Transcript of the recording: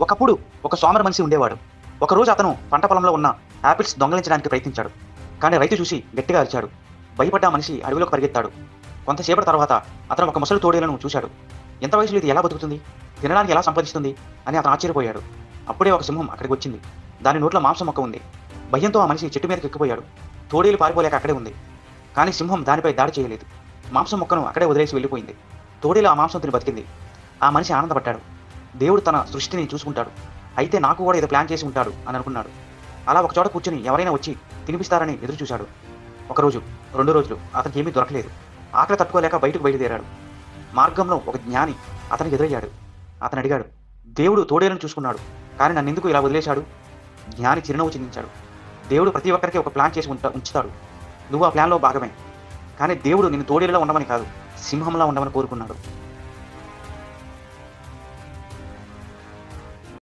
ఒకప్పుడు ఒక సోమరి మనిషి ఉండేవాడు. ఒకరోజు అతను పంట పొలంలో ఉన్న యాపిల్స్ దొంగిలించడానికి ప్రయత్నించాడు. కానీ రైతు చూసి గట్టిగా అరిచాడు. భయపడ్డ ఆ మనిషి అడవిలోకి పరిగెత్తాడు. కొంతసేపటి తర్వాత అతను ఒక ముసలి తోడేలను చూశాడు. ఎంత వయసులో ఇది ఎలా బతుకుతుంది? తినడానికి ఎలా సంపాదిస్తుంది అని అతను ఆశ్చర్యపోయాడు. అప్పుడే ఒక సింహం అక్కడికి వచ్చింది. దాని నోట్లో మాంసం మొక్క ఉంది. భయంతో ఆ మనిషి చెట్టు మీదకి ఎక్కిపోయాడు. తోడేలు పారిపోలేక అక్కడే ఉంది. కానీ సింహం దానిపై దాడి చేయలేదు. మాంసం మొక్కను అక్కడే వదిలేసి వెళ్ళిపోయింది. తోడేలు ఆ మాంసం తిని బతికింది. ఆ మనిషి ఆనందపడ్డాడు. దేవుడు తన సృష్టిని చూసుకుంటాడు. అయితే నాకు కూడా ఏదో ప్లాన్ చేసి ఉంటాడు అని అనుకున్నాడు. అలా ఒకచోట కూర్చుని ఎవరైనా వచ్చి తినిపిస్తారని ఎదురు చూశాడు. ఒకరోజు, 2 రోజులు అతనికి ఏమీ దొరకలేదు. ఆకలి తట్టుకోలేక బయటకు బయలుదేరాడు. మార్గంలో ఒక జ్ఞాని అతనికి ఎదురయ్యాడు. అతను అడిగాడు, దేవుడు తోడేలను చూసుకున్నాడు, కానీ నన్నెందుకు ఇలా వదిలేశాడు? జ్ఞాని చిరునవ్వు చిందించాడు. దేవుడు ప్రతి ఒక్కరికి ఒక ప్లాన్ చేసి ఉంచుతాడు. నువ్వు ఆ ప్లాన్లో భాగమే. కానీ దేవుడు నిన్ను తోడేలులా ఉండమని కాదు, సింహంలా ఉండమని కోరుకున్నాడు.